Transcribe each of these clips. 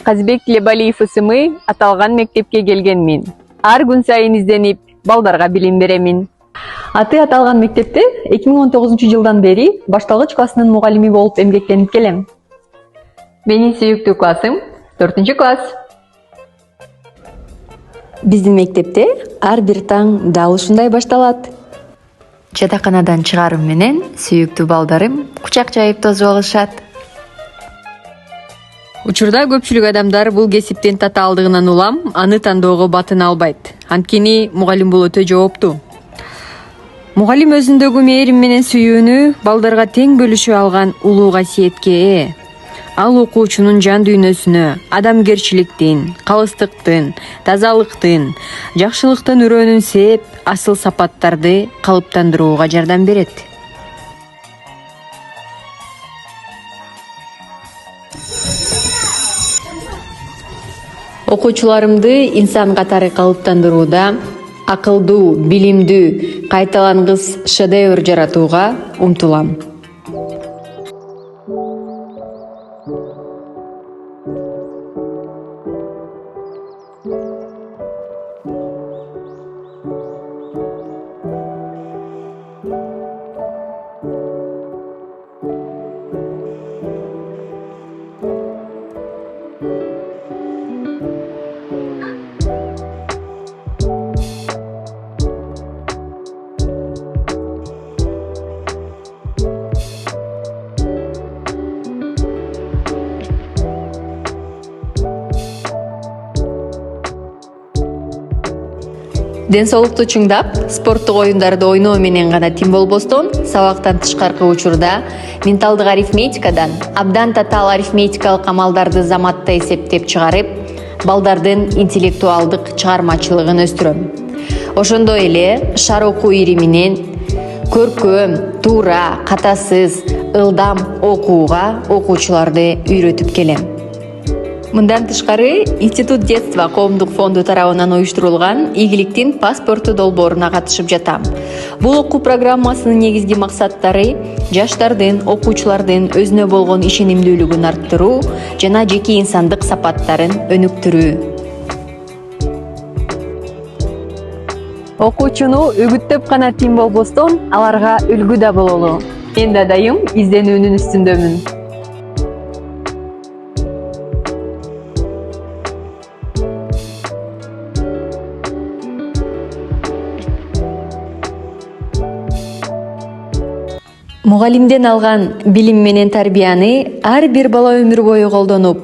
Казбек Лебалиев ысымы аталган мектепке келгенмин. Ар күн сайын изденип, балдарга билим беремин. Аты аталган мектепте 2019-жылдан бери башталгыч классынын мугалими болуп эмгектенип келем. Менин сүйүктүү классым 4-класс. Биздин мектепте ар бир таң дал ушундай башталат. Жатаканадан чыгарым менен сүйүктүү балдарым кучак жайып тосуп алышат. Учурда көпчүлүк адамдар бул кесиптин татаалдыгынан улам аны тандоого батын албайт. Анткени мугалим бул өтө жооптуу. Мугалим өзүндөгү мээрим менен сүйүүнү балдарга тең бөлүшүп алган улуу касиетке ээ. Ал окуучунун жан дүйнөсүнө адамгерчиликтин, калыстыктын, тазалыктын, жакшылыктын үрөөнүн сээп, асыл сапаттарды калыптандырууга жардам берет. Окуучуларымды инсан катары калыптандырууда акылдуу, билимдүү, кайталангыс шедевр жаратууга умтулам. Ден соолукту чыңдап, спорттук оюндарды ойноо менен гана тим болбостон, сабактан тышкаркы учурда менталдык арифметикадан абдан татаал арифметикалык амалдарды заматта эсептеп чыгарып, балдардын интеллектуалдык чыгармачылыгын өстүрөм. Ошондой эле шар окуу ириминен көркөм, туура, катасыз, ылдам окууга окуучуларды үйрөтүп келем. Мындан тышкары Институт детства коомдук фонду тарабынан уюштурулган ийгиликтин паспорту долбооруна катышып жатам. Бул окуу программасынын негизги максаттары жаштардын, окуучулардын өзүнө болгон ишенимдүүлүгүн арттыруу жана жеке инсандык сапаттарын өнүктүрүү. Окуучуну үгүттөп гана тим болбостон, аларга үлгү да бололу. Мен да дайым изденүүнүн үстүндөмүн. Мугалимден алган билим менен тарбияны ар бир бала өмүр бою колдонуп,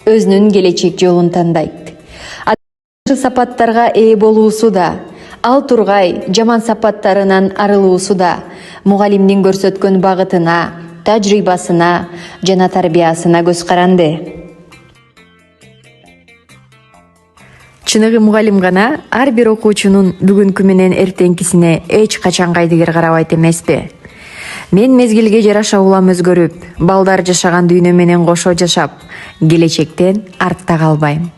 өзүнүн келечек жолун тандайт. Сапаттарга ээ болуусу да, ал тургай жаман сапаттарынан арылуусу да мугалимдин көрсөткөн багытына, тажрыйбасына жана тарбиясына көз каранды. Чыныгы мугалим гана ар бир окуучунун бүгүнкү менен эртеңкисине эч качан кайдыгер карабайт эмеспи? Мен мезгилге жараша улам өзгөрүп, балдар жашаган дүйнө менен кошо жашап, келечектен артта калбайм.